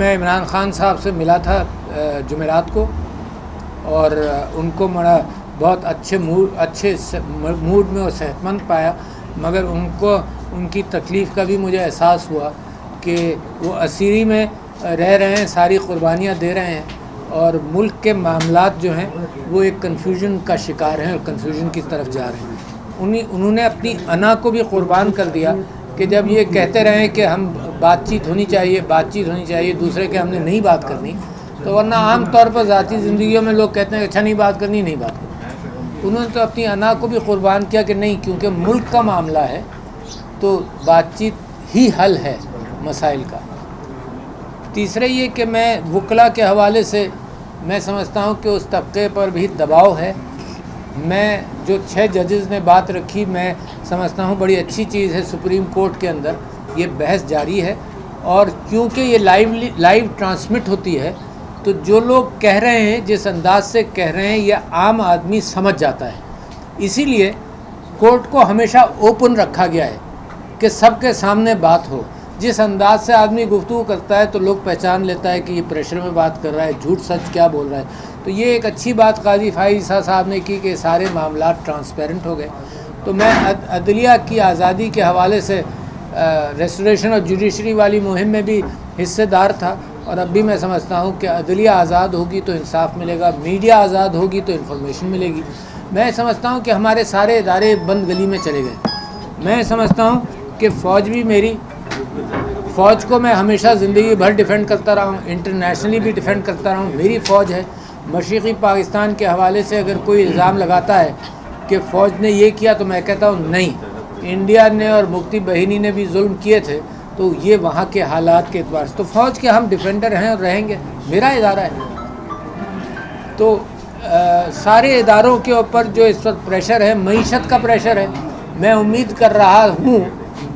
میں عمران خان صاحب سے ملا تھا جمعرات کو، اور ان کو بہت اچھے موڈ میں اور صحت مند پایا، مگر ان کی تکلیف کا بھی مجھے احساس ہوا کہ وہ اسیری میں رہ رہے ہیں، ساری قربانیاں دے رہے ہیں، اور ملک کے معاملات جو ہیں وہ ایک کنفیوژن کا شکار ہیں اور کنفیوژن کی طرف جا رہے ہیں۔ انہوں نے اپنی انا کو بھی قربان کر دیا کہ جب یہ کہتے رہے کہ ہم بات چیت ہونی چاہیے دوسرے کے ہم نے نہیں بات کرنی، تو ورنہ عام طور پر ذاتی زندگیوں میں لوگ کہتے ہیں اچھا نہیں بات کرنی، انہوں نے تو اپنی انا کو بھی قربان کیا کہ نہیں، کیونکہ ملک کا معاملہ ہے تو بات چیت ہی حل ہے مسائل کا۔ تیسرا یہ کہ میں وکلا کے حوالے سے میں سمجھتا ہوں کہ اس طبقے پر بھی دباؤ ہے۔ میں جو 6 ججز نے بات رکھی، میں سمجھتا ہوں بڑی اچھی چیز ہے۔ سپریم کورٹ کے اندر یہ بحث جاری ہے، اور کیونکہ یہ لائیو ٹرانسمٹ ہوتی ہے تو جو لوگ کہہ رہے ہیں، جس انداز سے کہہ رہے ہیں، یہ عام آدمی سمجھ جاتا ہے۔ اسی لیے کورٹ کو ہمیشہ اوپن رکھا گیا ہے کہ سب کے سامنے بات ہو۔ جس انداز سے آدمی گفتگو کرتا ہے تو لوگ پہچان لیتا ہے کہ یہ پریشر میں بات کر رہا ہے، جھوٹ سچ کیا بول رہا ہے۔ تو یہ ایک اچھی بات قاضی فائز عیسیٰ صاحب نے کی کہ سارے معاملات ٹرانسپیرنٹ ہو گئے۔ تو میں عدلیہ کی آزادی کے حوالے سے ریسٹوریشن اور جوڈیشری والی مہم میں بھی حصے دار تھا، اور اب بھی میں سمجھتا ہوں کہ عدلیہ آزاد ہوگی تو انصاف ملے گا، میڈیا آزاد ہوگی تو انفارمیشن ملے گی۔ میں سمجھتا ہوں کہ ہمارے سارے ادارے بند گلی میں چلے گئے۔ میں سمجھتا ہوں کہ فوج کو میں ہمیشہ زندگی بھر ڈیفینڈ کرتا رہا ہوں، انٹرنیشنلی بھی ڈیفینڈ کرتا رہا ہوں۔ میری فوج ہے۔ مشرقی پاکستان کے حوالے سے اگر کوئی الزام لگاتا ہے کہ فوج نے یہ کیا تو میں کہتا ہوں نہیں، انڈیا نے اور مفتی بہینی نے بھی ظلم کیے تھے، تو یہ وہاں کے حالات کے اعتبار سے تو فوج کے ہم ڈیفینڈر ہیں اور رہیں گے، میرا ادارہ ہے۔ تو سارے اداروں کے اوپر جو اس وقت پریشر ہے، معیشت کا پریشر ہے۔ میں امید کر رہا ہوں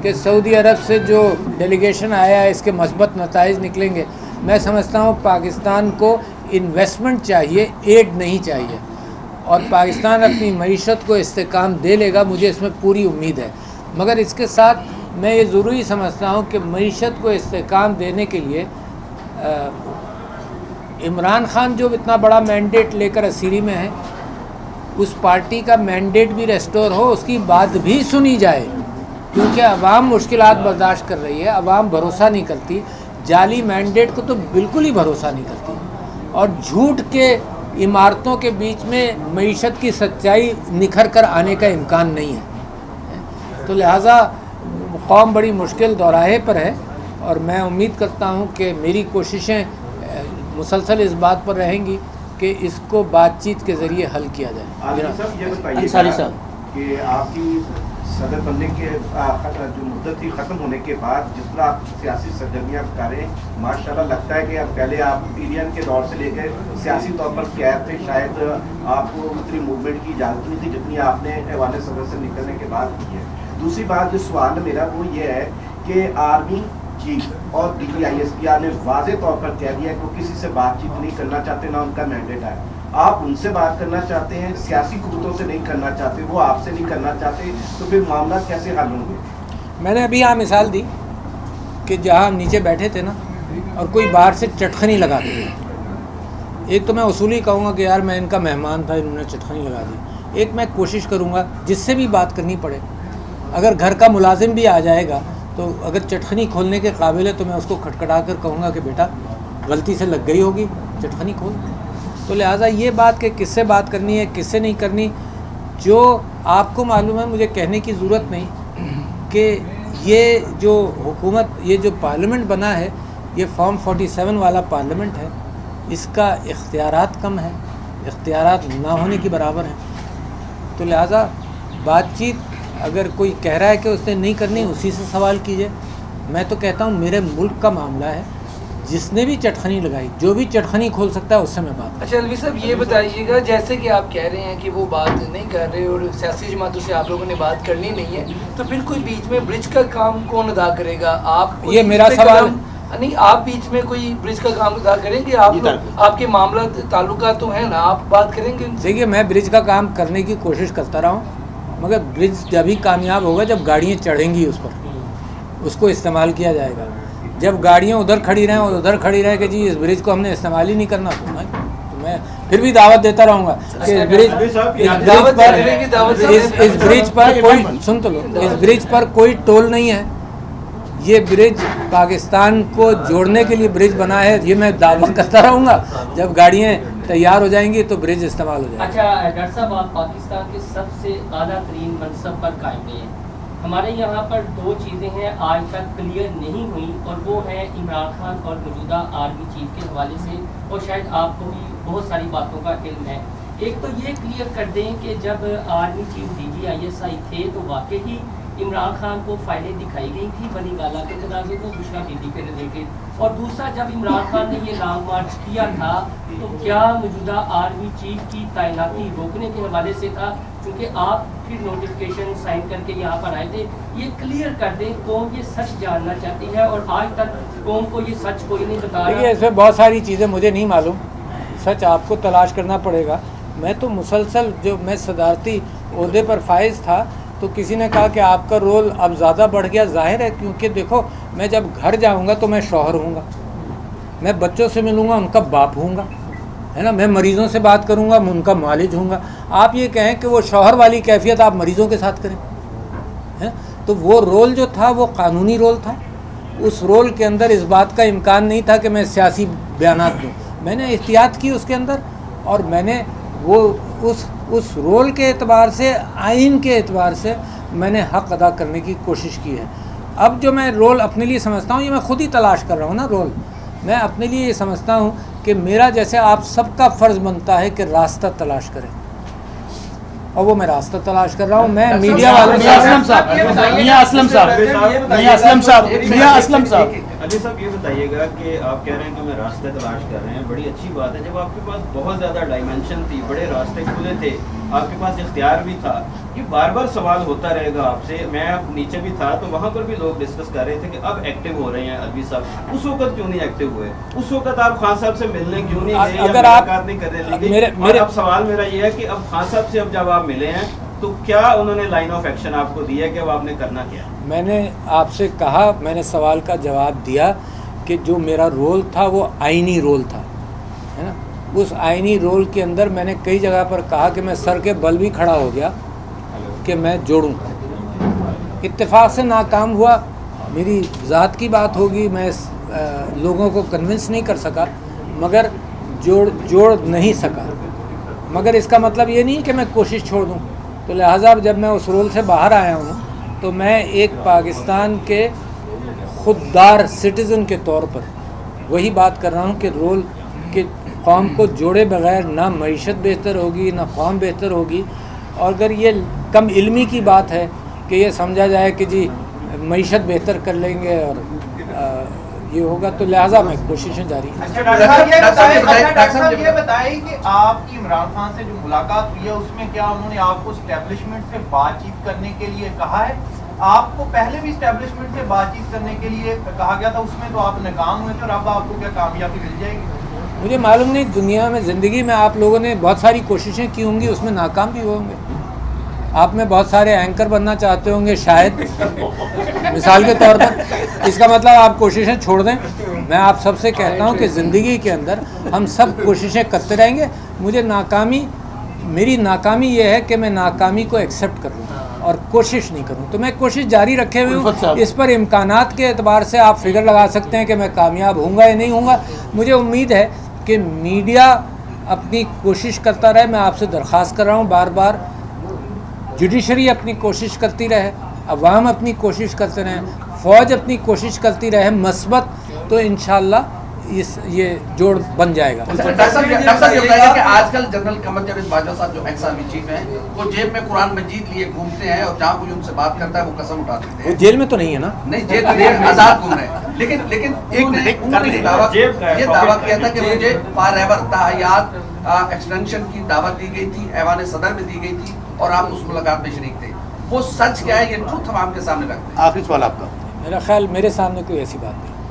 کہ سعودی عرب سے جو ڈیلیگیشن آیا ہے اس کے مثبت نتائج نکلیں گے۔ میں سمجھتا ہوں پاکستان کو انویسٹمنٹ چاہیے، ایڈ نہیں چاہیے، اور پاکستان اپنی معیشت کو استحکام دے لے گا، مجھے اس میں پوری امید ہے۔ مگر اس کے ساتھ میں یہ ضروری سمجھتا ہوں کہ معیشت کو استحکام دینے کے لیے عمران خان جو اتنا بڑا مینڈیٹ لے کر اسیری میں ہے، اس پارٹی کا مینڈیٹ بھی ریسٹور ہو، اس کی بات بھی سنی جائے، کیونکہ عوام مشکلات برداشت کر رہی ہے، عوام بھروسہ نہیں کرتی، جعلی مینڈیٹ کو تو بالکل ہی بھروسہ نہیں کرتی، اور جھوٹ کے عمارتوں کے بیچ میں معیشت کی سچائی نکھر کر آنے کا امکان نہیں ہے۔ تو لہٰذا قوم بڑی مشکل دوراہے پر ہے، اور میں امید کرتا ہوں کہ میری کوششیں مسلسل اس بات پر رہیں گی کہ اس کو بات چیت کے ذریعے حل کیا جائے۔ انصاری صاحب کہ آپ کی صدر بننے کے جو مدت تھی ختم ہونے کے بعد جس طرح آپ سیاسی سرگرمیاں کریں، ماشاءاللہ لگتا ہے کہ پہلے آپ پیرین کے دور سے لے کے سیاسی طور پر قید تھے، شاید آپ کو اتنی موومنٹ کی اجازت نہیں تھی جتنی آپ نے ایوان صدر سے نکلنے کے بعد کی ہے۔ دوسری بات جو سوال میرا وہ یہ ہے کہ آرمی چیف اور DGI نے واضح طور پر کہہ دیا ہے کہ وہ کسی سے بات چیت نہیں کرنا چاہتے، نہ ان کا مینڈیٹ ہے۔ آپ ان سے بات کرنا چاہتے ہیں، سیاسی قوتوں سے نہیں کرنا چاہتے، وہ آپ سے نہیں کرنا چاہتے، تو پھر معاملات کیسے حل ہوں گے؟ میں نے ابھی یہاں مثال دی کہ جہاں ہم نیچے بیٹھے تھے نا، اور کوئی باہر سے چٹخنی لگا دی، ایک تو میں اصولی کہوں گا کہ یار میں ان کا مہمان تھا، انہوں نے چٹخنی لگا دی۔ ایک میں کوشش کروں گا جس سے بھی بات کرنی پڑے، اگر گھر کا ملازم بھی آ جائے گا تو اگر چٹخنی کھولنے کے قابل ہے تو میں اس کو کھٹکھٹا کر کہوں گا کہ بیٹا غلطی سے لگ گئی ہوگی، چٹخنی کھول۔ تو لہٰذا یہ بات کہ کس سے بات کرنی ہے کس سے نہیں کرنی، جو آپ کو معلوم ہے، مجھے کہنے کی ضرورت نہیں کہ یہ جو حکومت، یہ جو پارلیمنٹ بنا ہے، یہ فارم 47 والا پارلیمنٹ ہے، اس کا اختیارات کم ہے، اختیارات نہ ہونے کی برابر ہیں۔ تو لہٰذا بات چیت اگر کوئی کہہ رہا ہے کہ اس نے نہیں کرنی، اسی سے سوال کیجئے۔ میں تو کہتا ہوں میرے ملک کا معاملہ ہے، جس نے بھی چٹخنی لگائی، جو بھی چٹخنی کھول سکتا ہے اس سے میں بات۔ اچھا الوی صاحب یہ بتائیے گا، جیسے کہ آپ کہہ رہے ہیں کہ وہ بات نہیں کر رہے اور سیاسی جماعتوں سے آپ لوگوں نے بات کرنی نہیں ہے، تو پھر کوئی بیچ میں برج کا کام کون ادا کرے گا؟ آپ، یہ میرا سوال نہیں، آپ بیچ میں کوئی برج کا کام ادا کریں گے؟ آپ کے معاملات تعلقات تو ہیں نا، آپ بات کریں گے؟ دیکھیے میں برج کا کام کرنے کی کوشش کرتا رہا ہوں، مگر برج جب ہی کامیاب ہوگا جب گاڑیاں چڑھیں گی اس پر، اس کو استعمال کیا جائے گا۔ جب گاڑیاں ادھر کھڑی رہیں اور ادھر کھڑی رہیں کہ جی اس برج کو ہم نے استعمال ہی نہیں کرنا، تو میں پھر بھی دعوت دیتا رہوں گا کہ اس برج پر کوئی سن تو لو، اس برج پر کوئی ٹول نہیں ہے، یہ برج پاکستان کو جوڑنے کے لیے برج بنا ہے، یہ میں دعوت کرتا رہوں گا، جب گاڑیاں تیار ہو جائیں گی تو برج استعمال ہو جائے گا۔ اچھا ڈاکٹر صاحب، آپ پاکستان کے سب سے اعلیٰ ترین منصب پر قائم ہیں، ہمارے یہاں پر دو چیزیں ہیں آج تک کلیئر نہیں ہوئی، اور وہ ہیں عمران خان اور موجودہ آرمی چیف کے حوالے سے، اور شاید آپ کو بھی بہت ساری باتوں کا علم ہے۔ ایک تو یہ کلیئر کر دیں کہ جب آرمی چیف DGISI تھے تو واقعی عمران خان کو فائلیں دکھائی گئی تھی بنی گالا کے تنازع کو بشرا بی بی کے ریلیٹڈ، اور دوسرا جب عمران خان نے یہ لانگ مارچ کیا تھا تو کیا موجودہ آرمی چیف کی تعیناتی روکنے کے حوالے سے تھا؟ کیونکہ آپ پھر نوٹیفکیشن سائن کر کے یہاں پر آئے تھے، یہ کلیئر کر دیں، قوم یہ سچ جاننا چاہتی ہے اور آج تک قوم کو یہ سچ کوئی نہیں بتا رہا۔ دیکھیے اس میں بہت ساری چیزیں مجھے نہیں معلوم، سچ آپ کو تلاش کرنا پڑے گا۔ میں تو مسلسل جو میں صدارتی عہدے پر فائز تھا تو کسی نے کہا کہ آپ کا رول اب زیادہ بڑھ گیا، ظاہر ہے، کیونکہ دیکھو میں جب گھر جاؤں گا تو میں شوہر ہوں گا، میں بچوں سے ملوں گا ان کا باپ ہوں گا، ہے نا، میں مریضوں سے بات کروں گا میں ان کا معالج ہوں گا۔ آپ یہ کہیں کہ وہ شوہر والی کیفیت آپ مریضوں کے ساتھ کریں، تو وہ رول جو تھا وہ قانونی رول تھا، اس رول کے اندر اس بات کا امکان نہیں تھا کہ میں سیاسی بیانات دوں، میں نے احتیاط کی اس کے اندر، اور میں نے وہ اس رول کے اعتبار سے، آئین کے اعتبار سے میں نے حق ادا کرنے کی کوشش کی ہے۔ اب جو میں رول اپنے لیے سمجھتا ہوں، یہ میں خود ہی تلاش کر رہا ہوں نا رول، میں اپنے لیے یہ سمجھتا ہوں کہ میرا جیسے آپ سب کا فرض بنتا ہے کہ راستہ تلاش کریں، اور وہ میں راستہ تلاش کر رہا ہوں۔ میں میڈیا والوں علی صاحب یہ بتائیے گا کہ آپ کہہ رہے ہیں کہ میں راستے تلاش کر رہے ہیں، بڑی اچھی بات ہے، جب آپ کے پاس بہت زیادہ ڈائمینشن تھی، بڑے راستے کھلے تھے، آپ کے پاس اختیار بھی تھا، یہ بار بار سوال ہوتا رہے گا آپ سے۔ میں اب نیچے بھی تھا تو وہاں پر بھی لوگ ڈسکس کر رہے تھے کہ اب ایکٹیو ہو رہے ہیں ادوی صاحب، اس وقت کیوں نہیں ایکٹیو ہوئے؟ اس وقت آپ خان صاحب سے ملنے کیوں نہیں گئے یا ملاقات نہیں کرنے لگے؟ اب سوال میرا یہ ہے کہ اب خان صاحب سے اب جب آپ ملے ہیں تو کیا انہوں نے لائن آف ایکشن آپ کو دی ہے کہ اب آپ نے کرنا کیا؟ میں نے آپ سے کہا، میں نے سوال کا جواب دیا کہ جو میرا رول تھا وہ آئینی رول تھا، ہے نا، اس آئینی رول کے اندر میں نے کئی جگہ پر کہا کہ میں سر کے بل بھی کھڑا ہو گیا کہ میں جوڑوں، اتفاق سے ناکام ہوا، میری ذات کی بات ہوگی، میں لوگوں کو کنونس نہیں کر سکا، مگر جوڑ نہیں سکا، مگر اس کا مطلب یہ نہیں کہ میں کوشش چھوڑ دوں۔ تو لہٰذا جب میں اس رول سے باہر آیا ہوں تو میں ایک پاکستان کے خوددار سٹیزن کے طور پر وہی بات کر رہا ہوں کہ رول کہ قوم کو جوڑے بغیر نہ معیشت بہتر ہوگی نہ قوم بہتر ہوگی، اور اگر یہ کم علمی کی بات ہے کہ یہ سمجھا جائے کہ جی معیشت بہتر کر لیں گے اور یہ ہوگا، تو لہٰذا میں کوششیں جاری ہیں۔ ڈاکٹر صاحب یہ بتائیں کہ آپ کی عمران خان سے جو ملاقات ہوئی ہے اس میں کیا انہوں نے آپ کو اسٹیبلشمنٹ سے بات چیت کرنے کے لیے کہا ہے؟ آپ کو پہلے بھی اسٹیبلشمنٹ سے بات چیت کرنے کے لیے کہا گیا تھا، اس میں تو آپ ناکام ہوئے تھے، اور اب آپ کو کیا کامیابی مل جائے گی؟ مجھے معلوم نہیں، دنیا میں زندگی میں آپ لوگوں نے بہت ساری کوششیں کی ہوں گی، اس میں ناکام بھی ہوں گے، آپ میں بہت سارے اینکر بننا چاہتے ہوں گے شاید، مثال کے طور پر، اس کا مطلب آپ کوششیں چھوڑ دیں۔ میں آپ سب سے کہتا ہوں کہ زندگی کے اندر ہم سب کوششیں کرتے رہیں گے، میری ناکامی یہ ہے کہ میں ناکامی کو ایکسیپٹ کر لوں اور کوشش نہیں کروں، تو میں کوشش جاری رکھے ہوئے ہوں۔ اس پر امکانات کے اعتبار سے آپ فگر لگا سکتے ہیں کہ میں کامیاب ہوں گا یا نہیں ہوں گا۔ مجھے امید ہے کہ میڈیا اپنی کوشش کرتا رہے، میں آپ سے درخواست کر رہا ہوں بار بار، جوڈیشری اپنی کوشش کرتی رہے، عوام اپنی کوشش کرتے رہیں، فوج اپنی کوشش کرتی رہے مثبت، تو انشاءاللہ یہ جوڑ بن جائے گا۔ ڈاکٹر صاحب یہ بتائیے کہ آج کل جنرل قمر جاوید باجوہ صاحب جو ایکس آرمی چیف ہیں وہ جیب میں قرآن مجید لیے گھومتے ہیں، اور جہاں کوئی ان سے بات کرتا ہے وہ قسم اٹھا دیتے ہیں۔ وہ جیل میں تو نہیں ہے نا؟ نہیں، جیل میں آزاد گھوم رہے ہیں، لیکن یہ دعویٰ کیا تھا کہ مجھے فار ایور تاحیات ایکسٹینشن کی دعوت دی گئی تھی، ایوان صدر میں دی گئی تھی، اور آپ اس ملاقات میں شریک تھے، وہ سچ کیا ہے؟ یہ ٹروتھ ہم آپ کے سامنے رکھتے ہیں۔ آخری سوال آپ کا۔ میرا خیال میرے سامنے کوئی ایسی بات نہیں۔